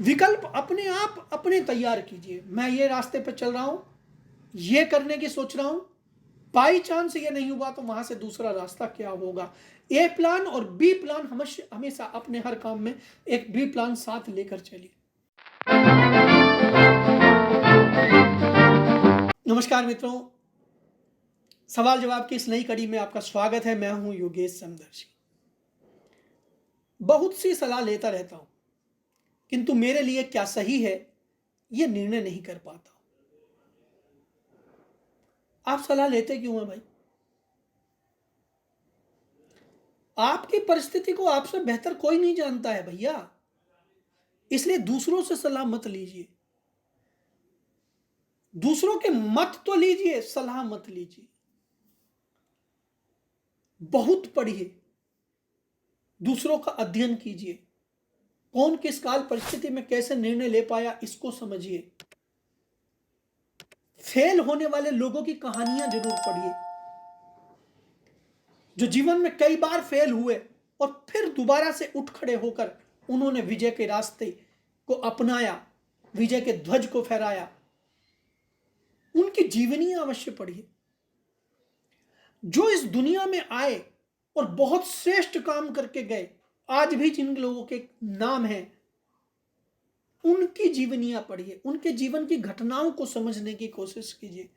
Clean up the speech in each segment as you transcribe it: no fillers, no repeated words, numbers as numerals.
विकल्प अपने आप अपने तैयार कीजिए। मैं ये रास्ते पर चल रहा हूं, ये करने की सोच रहा हूं, बाई चांस ये नहीं हुआ तो वहां से दूसरा रास्ता क्या होगा। ए प्लान और बी प्लान हमेशा अपने हर काम में एक बी प्लान साथ लेकर चलिए। नमस्कार मित्रों, सवाल जवाब की इस नई कड़ी में आपका स्वागत है। मैं हूं योगेश समदर्शी। बहुत सी सलाह लेता रहता हूं, किंतु मेरे लिए क्या सही है यह निर्णय नहीं कर पाता। आप सलाह लेते क्यों हैं भाई? आपकी परिस्थिति को आपसे बेहतर कोई नहीं जानता है भैया, इसलिए दूसरों से सलाह मत लीजिए। दूसरों के मत तो लीजिए, सलाह मत लीजिए। बहुत पढ़िए, दूसरों का अध्ययन कीजिए, कौन किस काल परिस्थिति में कैसे निर्णय ले पाया इसको समझिए। फेल होने वाले लोगों की कहानियां जरूर पढ़िए, जो जीवन में कई बार फेल हुए और फिर दोबारा से उठ खड़े होकर उन्होंने विजय के रास्ते को अपनाया, विजय के ध्वज को फहराया। उनकी जीवनी अवश्य पढ़िए। जो इस दुनिया में आए और बहुत श्रेष्ठ काम करके गए, आज भी जिन लोगों के नाम हैं, उनकी जीवनियां पढ़िए, उनके जीवन की घटनाओं को समझने की कोशिश कीजिए।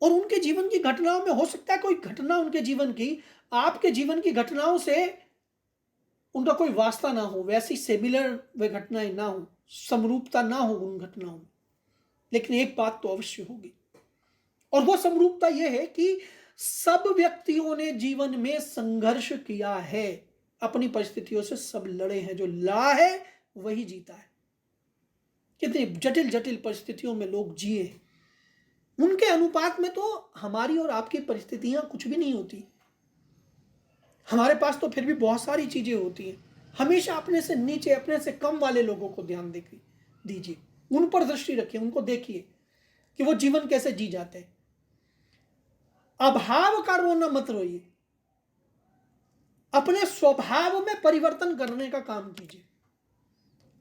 और उनके जीवन की घटनाओं में हो सकता है कोई घटना उनके जीवन की आपके जीवन की घटनाओं से उनका कोई वास्ता ना हो, वैसी सिमिलर वे घटनाएं ना हो, समरूपता ना हो उन घटनाओं में, लेकिन एक बात तो अवश्य होगी, और वो समरूपता यह है कि सब व्यक्तियों ने जीवन में संघर्ष किया है, अपनी परिस्थितियों से सब लड़े हैं। जो लड़ा है वही जीता है। कितनी जटिल जटिल परिस्थितियों में लोग जिए हैं, उनके अनुपात में तो हमारी और आपकी परिस्थितियां कुछ भी नहीं होती। हमारे पास तो फिर भी बहुत सारी चीजें होती हैं। हमेशा अपने से नीचे, अपने से कम वाले लोगों को ध्यान दीजिए, उन पर दृष्टि रखिए, उनको देखिए कि वो जीवन कैसे जी जाते हैं। अभाव का रोना मत रोइए, अपने स्वभाव में परिवर्तन करने का काम कीजिए।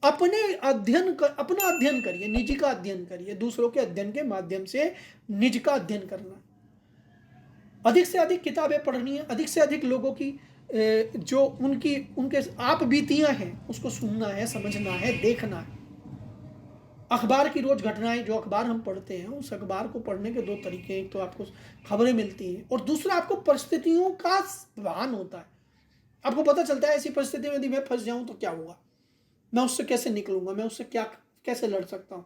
अपना अध्ययन करिए, निजी का अध्ययन करिए। दूसरों के अध्ययन के माध्यम से निज का अध्ययन करना, अधिक से अधिक किताबें पढ़नी है, अधिक से अधिक लोगों की जो उनके आप बीतियां हैं उसको सुनना है, समझना है, देखना है। अखबार की रोज घटनाएं, जो अखबार हम पढ़ते हैं, उस अखबार को पढ़ने के दो तरीके हैं। एक तो आपको खबरें मिलती हैं और दूसरा आपको परिस्थितियों का भान होता है। आपको पता चलता है ऐसी परिस्थिति में यदि मैं फंस जाऊं तो क्या होगा, मैं उससे कैसे निकलूंगा, मैं उससे कैसे लड़ सकता हूं।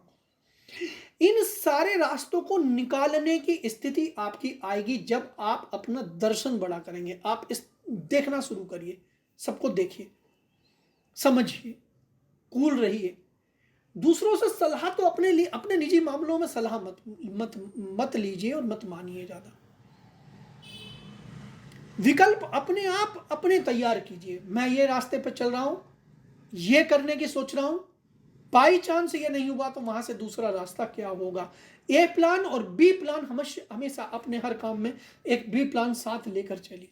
इन सारे रास्तों को निकालने की स्थिति आपकी आएगी जब आप अपना दर्शन बड़ा करेंगे। आप इस देखना शुरू करिए, सबको देखिए, समझिए, कूल रहिए। दूसरों से सलाह तो अपने लिए, अपने निजी मामलों में सलाह मत लीजिए और मत मानिए ज्यादा। विकल्प अपने आप अपने तैयार कीजिए। मैं ये रास्ते पर चल रहा हूं, ये करने की सोच रहा हूं, बाई चांस ये नहीं हुआ तो वहां से दूसरा रास्ता क्या होगा। ए प्लान और बी प्लान हमेशा अपने हर काम में एक बी प्लान साथ लेकर चलिए।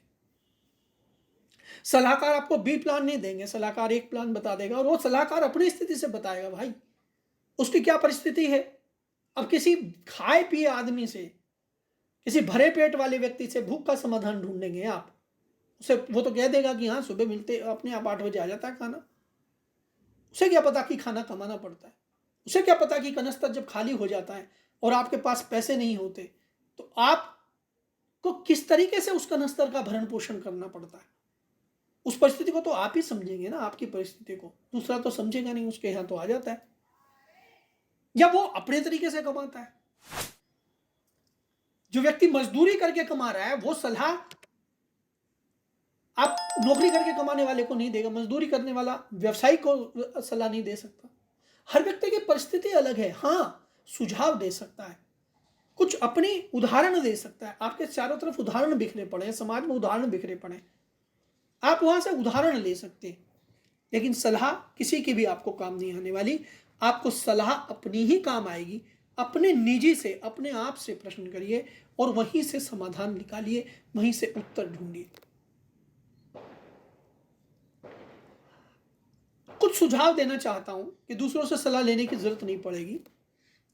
सलाहकार आपको बी प्लान नहीं देंगे, सलाहकार एक प्लान बता देगा, और वो सलाहकार अपनी स्थिति से बताएगा भाई उसकी क्या परिस्थिति है। अब किसी खाए पिए आदमी से, किसी भरे पेट वाले व्यक्ति से भूख का समाधान ढूंढेंगे आप, उसे वो तो कह देगा कि हाँ सुबह मिलते अपने आप 8 बजे आ जाता है खाना। उसे क्या पता कि खाना कमाना पड़ता है, उसे क्या पता कि कनस्तर जब खाली हो जाता है और आपके पास पैसे नहीं होते तो आपको किस तरीके से उस कनस्तर का भरण पोषण करना पड़ता है। उस परिस्थिति को तो आप ही समझेंगे ना, आपकी परिस्थिति को दूसरा तो समझेगा नहीं, उसके यहां तो आ जाता है या वो अपने तरीके से कमाता है। जो व्यक्ति मजदूरी करके कमा रहा है वो सलाह आप नौकरी करके कमाने वाले को नहीं देगा, मजदूरी करने वाला व्यवसायी को सलाह नहीं दे सकता। हर व्यक्ति की परिस्थिति अलग है। हाँ, सुझाव दे सकता है, कुछ अपनी उदाहरण दे सकता है। आपके चारों तरफ उदाहरण बिखरे पड़े हैं, समाज में उदाहरण बिखरे पड़े हैं, आप वहां से उदाहरण ले सकते हैं, लेकिन सलाह किसी की भी आपको काम नहीं आने वाली। आपको सलाह अपनी ही काम आएगी। अपने निजी से, अपने आप से प्रश्न करिए और वहीं से समाधान निकालिए, वहीं से उत्तर ढूंढिए। कुछ सुझाव देना चाहता हूं कि दूसरों से सलाह लेने की जरूरत नहीं पड़ेगी,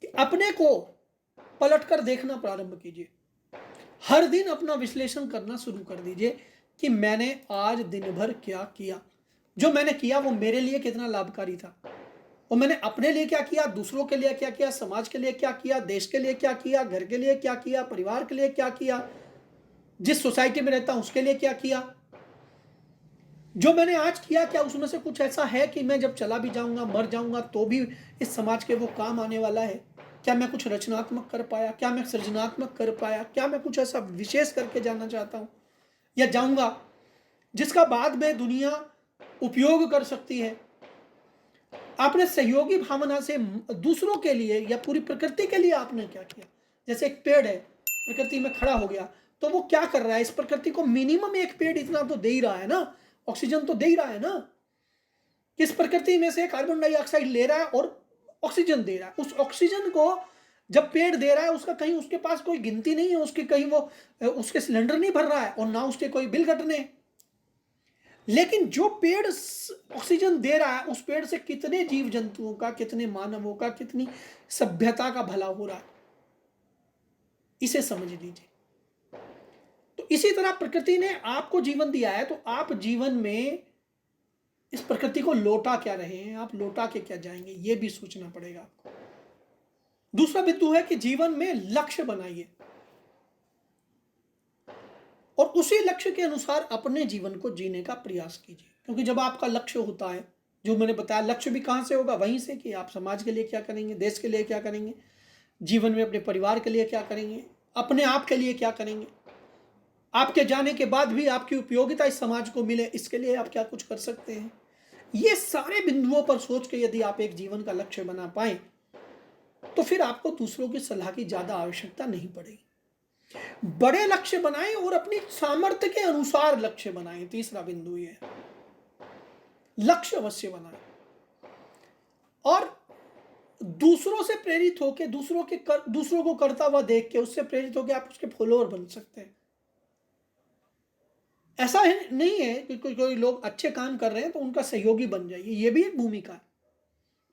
कि अपने को पलटकर देखना प्रारंभ कीजिए। हर दिन अपना विश्लेषण करना शुरू कर दीजिए कि मैंने आज दिन भर क्या किया, जो मैंने किया वो मेरे लिए कितना लाभकारी था, और मैंने अपने लिए क्या किया, दूसरों के लिए क्या किया, समाज के लिए क्या किया, देश के लिए क्या किया, घर के लिए क्या किया, परिवार के लिए क्या किया, जिस सोसाइटी में रहता हूं उसके लिए क्या किया। जो मैंने आज किया, क्या उसमें से कुछ ऐसा है कि मैं जब चला भी जाऊंगा, मर जाऊंगा, तो भी इस समाज के वो काम आने वाला है? क्या मैं कुछ रचनात्मक कर पाया, क्या मैं सृजनात्मक कर पाया, क्या मैं कुछ ऐसा विशेष करके जाना चाहता हूं या जाऊंगा जिसका बाद में दुनिया उपयोग कर सकती है। आपने सहयोगी भावना से दूसरों के लिए या पूरी प्रकृति के लिए आपने क्या किया? जैसे एक पेड़ है, प्रकृति में खड़ा हो गया, तो वो क्या कर रहा है? इस प्रकृति को मिनिमम एक पेड़ इतना तो दे ही रहा है ना, ऑक्सीजन तो दे ही रहा है ना। इस प्रकृति में से कार्बन डाइऑक्साइड ले रहा है और ऑक्सीजन दे रहा है। उस ऑक्सीजन को जब पेड़ दे रहा है, उसका कहीं उसके पास कोई गिनती नहीं है, उसके कहीं वो उसके सिलेंडर नहीं भर रहा है और ना उसके कोई बिल कटने। लेकिन जो पेड़ ऑक्सीजन दे रहा है, उस पेड़ से कितने जीव जंतुओं का, कितने मानवों का, कितनी सभ्यता का भला हो रहा है, इसे समझ लीजिए। तो इसी तरह प्रकृति ने आपको जीवन दिया है, तो आप जीवन में इस प्रकृति को लौटा क्या रहे हैं, आप लौटा के क्या जाएंगे, यह भी सोचना पड़ेगा आपको। दूसरा बिंदु है कि जीवन में लक्ष्य बनाइए और उसी लक्ष्य के अनुसार अपने जीवन को जीने का प्रयास कीजिए। क्योंकि जब आपका लक्ष्य होता है, जो मैंने बताया, लक्ष्य भी कहां से होगा? वहीं से, कि आप समाज के लिए क्या करेंगे, देश के लिए क्या करेंगे, जीवन में अपने परिवार के लिए क्या करेंगे, अपने आप के लिए क्या करेंगे, आपके जाने के बाद भी आपकी उपयोगिता इस समाज को मिले, इसके लिए आप क्या कुछ कर सकते हैं। ये सारे बिंदुओं पर सोच के यदि आप एक जीवन का लक्ष्य बना पाए, तो फिर आपको दूसरों की सलाह की ज्यादा आवश्यकता नहीं पड़ेगी। बड़े लक्ष्य बनाएं और अपनी सामर्थ्य के अनुसार लक्ष्य बनाएं। तीसरा बिंदु ये है, लक्ष्य अवश्य बनाएं और दूसरों से प्रेरित होकर, दूसरों को करता हुआ देख के उससे प्रेरित होकर आप उसके फॉलोअर बन सकते हैं। ऐसा है नहीं है कि कोई लोग अच्छे काम कर रहे हैं तो उनका सहयोगी बन जाइए, ये भी एक भूमिका है।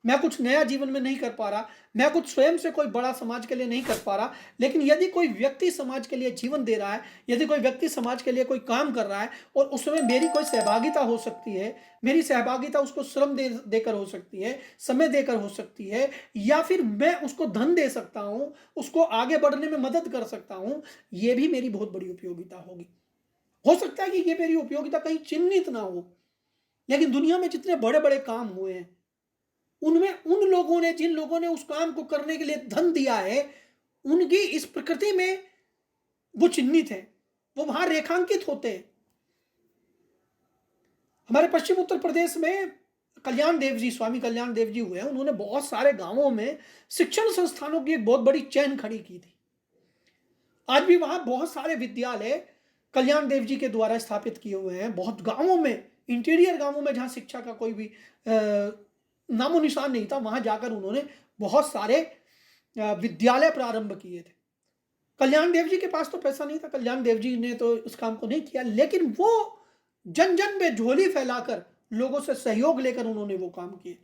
मैं कुछ नया जीवन में नहीं कर पा रहा, मैं कुछ स्वयं से कोई बड़ा समाज के लिए नहीं कर पा रहा, लेकिन यदि कोई व्यक्ति समाज के लिए जीवन दे रहा है, यदि कोई व्यक्ति समाज के लिए कोई काम कर रहा है और उसमें मेरी कोई सहभागिता हो सकती है, मेरी सहभागिता उसको श्रम देकर हो सकती है, समय देकर हो सकती है, या फिर मैं उसको धन दे सकता हूं, उसको आगे बढ़ने में मदद कर सकता हूं, यह भी मेरी बहुत बड़ी उपयोगिता होगी। हो सकता है कि यह मेरी उपयोगिता कहीं चिन्हित ना हो, लेकिन दुनिया में जितने बड़े बड़े काम हुए हैं, उनमें उन लोगों ने, जिन लोगों ने उस काम को करने के लिए धन दिया है, उनकी इस प्रकृति में वो चिन्हित है, वो वहां रेखांकित होते हैं। हमारे पश्चिम उत्तर प्रदेश में कल्याण देव जी, स्वामी कल्याण देव जी हुए हैं, उन्होंने बहुत सारे गांवों में शिक्षण संस्थानों की एक बहुत बड़ी चेन खड़ी की थी। आज भी वहां बहुत सारे विद्यालय कल्याण देव जी के द्वारा स्थापित किए हुए हैं। बहुत गांवों में, इंटीरियर गांवों में, जहां शिक्षा का कोई भी नामो निशान नहीं था, वहां जाकर उन्होंने बहुत सारे विद्यालय प्रारंभ किए थे। कल्याण देव जी के पास तो पैसा नहीं था, कल्याण देव जी ने तो इस काम को नहीं किया, लेकिन वो जन जन में झोली फैलाकर, लोगों से सहयोग लेकर उन्होंने वो काम किए।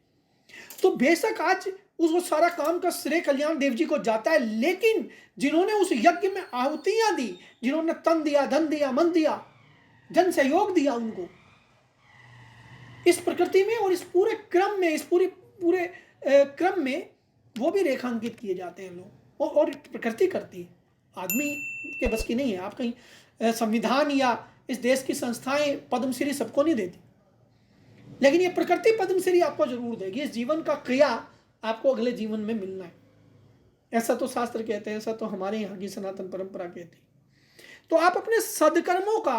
तो बेशक आज उस सारा काम का श्रेय कल्याण देव जी को जाता है, लेकिन जिन्होंने उस यज्ञ में आहुतियां दी, जिन्होंने तन दिया, धन दिया, मन दिया, जन सहयोग दिया, उनको इस प्रकृति में और इस पूरे क्रम में, इस पूरे क्रम में वो भी रेखांकित किए जाते हैं लोग, और प्रकृति करती है, आदमी के बस की नहीं है। आप कहीं संविधान या इस देश की संस्थाएं पद्मश्री सबको नहीं देती, लेकिन ये प्रकृति पद्मश्री आपको जरूर देगी। इस जीवन का क्रिया आपको अगले जीवन में मिलना है, ऐसा तो शास्त्र कहते हैं, ऐसा तो हमारे यहाँ की सनातन परंपरा कहती है। तो आप अपने सदकर्मों का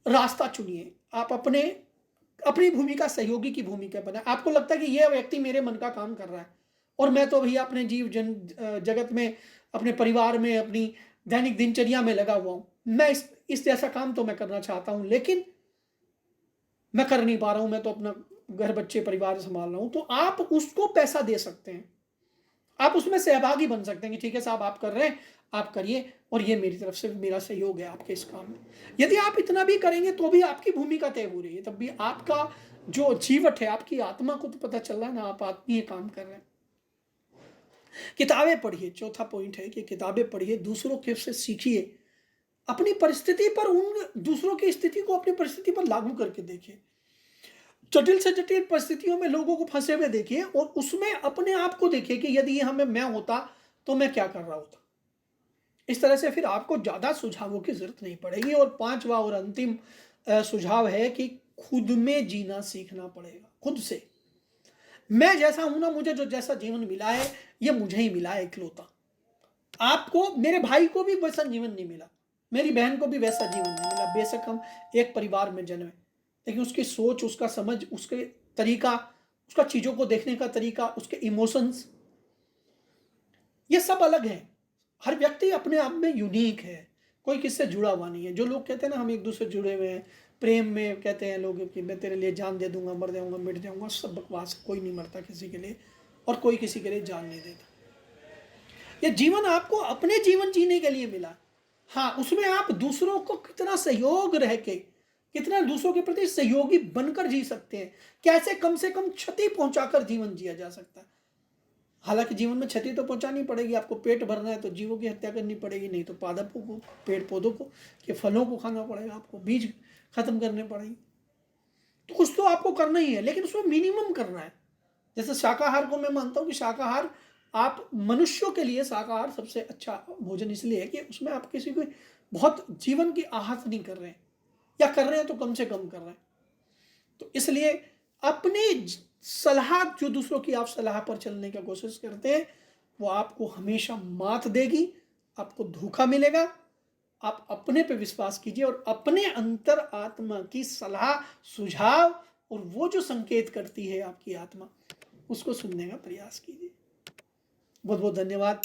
रास्ता चुनिए, आप अपनी भूमिका सहयोगी की भूमिका बनाए। आपको लगता है कि यह व्यक्ति मेरे मन का काम कर रहा है और मैं तो भैया अपने जीव जगत में, अपने परिवार में, अपनी दैनिक दिनचर्या में लगा हुआ हूं, मैं इस जैसा काम तो मैं करना चाहता हूं, लेकिन मैं कर नहीं पा रहा हूं, मैं तो अपना घर, बच्चे, परिवार संभाल रहा हूं। तो आप उसको पैसा दे सकते हैं, आप उसमें सहभागी बन सकते हैं कि ठीक है साहब, आप कर रहे हैं, आप करिए और ये मेरी तरफ से मेरा सहयोग है आपके इस काम में। यदि आप इतना भी करेंगे तो भी आपकी भूमिका तय हो रही है, तब भी आपका जो जीवट है, आपकी आत्मा को तो पता चल रहा है ना, आप आत्मीय काम कर रहे हैं। किताबें पढ़िए, चौथा पॉइंट है कि किताबें पढ़िए, दूसरों के से सीखिए, अपनी परिस्थिति पर, उन दूसरों की स्थिति को अपनी परिस्थिति पर लागू करके देखिए। जटिल से जटिल परिस्थितियों में लोगों को फंसे हुए देखिए और उसमें अपने आप को देखिए कि यदि ये हमें मैं होता तो मैं क्या कर रहा होता। इस तरह से फिर आपको ज्यादा सुझावों की जरूरत नहीं पड़ेगी। और पांचवा और अंतिम सुझाव है कि खुद में जीना सीखना पड़ेगा, खुद से। मैं जैसा हूं ना, मुझे जो जैसा जीवन मिला है ये मुझे ही मिला है इकलौता। आपको, मेरे भाई को भी वैसा जीवन नहीं मिला, मेरी बहन को भी वैसा जीवन नहीं मिला। बेशक हम एक परिवार में जन्मे, लेकिन उसकी सोच, उसका समझ, उसके तरीका, उसका चीजों को देखने का तरीका, उसके इमोशंस, ये सब अलग है। हर व्यक्ति अपने आप में यूनिक है, कोई किससे जुड़ा हुआ नहीं है। जो लोग कहते हैं ना हम एक दूसरे जुड़े हुए हैं, प्रेम में कहते हैं लोग कि मैं तेरे लिए जान दे दूंगा, मर जाऊंगा, मिट जाऊंगा, सब बकवास। कोई नहीं मरता किसी के लिए और कोई किसी के लिए जान नहीं देता। ये जीवन आपको अपने जीवन जीने के लिए मिला। हाँ, उसमें आप दूसरों को कितना सहयोग रह के, कितना दूसरों के प्रति सहयोगी बनकर जी सकते हैं, कैसे कम से कम क्षति पहुंचाकर जीवन जिया जा सकता है। हालांकि जीवन में क्षति तो पहुंचानी पड़ेगी, आपको पेट भरना है तो जीवों की हत्या करनी पड़ेगी, नहीं तो पादपों को, पेड़ पौधों को के फलों को खाना पड़ेगा, आपको बीज खत्म करने पड़ेंगे। तो कुछ तो आपको करना ही है, लेकिन उसमें मिनिमम करना है। जैसे शाकाहार को मैं मानता हूं कि शाकाहार, आप मनुष्यों के लिए शाकाहार सबसे अच्छा भोजन इसलिए है कि उसमें आप किसी को बहुत जीवन की आहत नहीं कर रहे हैं, या कर रहे हैं तो कम से कम कर रहे हैं। तो इसलिए अपनी सलाह, जो दूसरों की आप सलाह पर चलने की कोशिश करते हैं, वो आपको हमेशा मात देगी, आपको धोखा मिलेगा। आप अपने पे विश्वास कीजिए और अपने अंतर आत्मा की सलाह, सुझाव और वो जो संकेत करती है आपकी आत्मा, उसको सुनने का प्रयास कीजिए। बहुत बहुत धन्यवाद।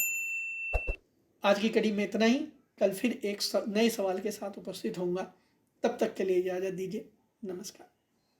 आज की कड़ी में इतना ही। कल फिर एक नए सवाल के साथ उपस्थित होऊंगा। तब तक के लिए इजाजत दीजिए। नमस्कार।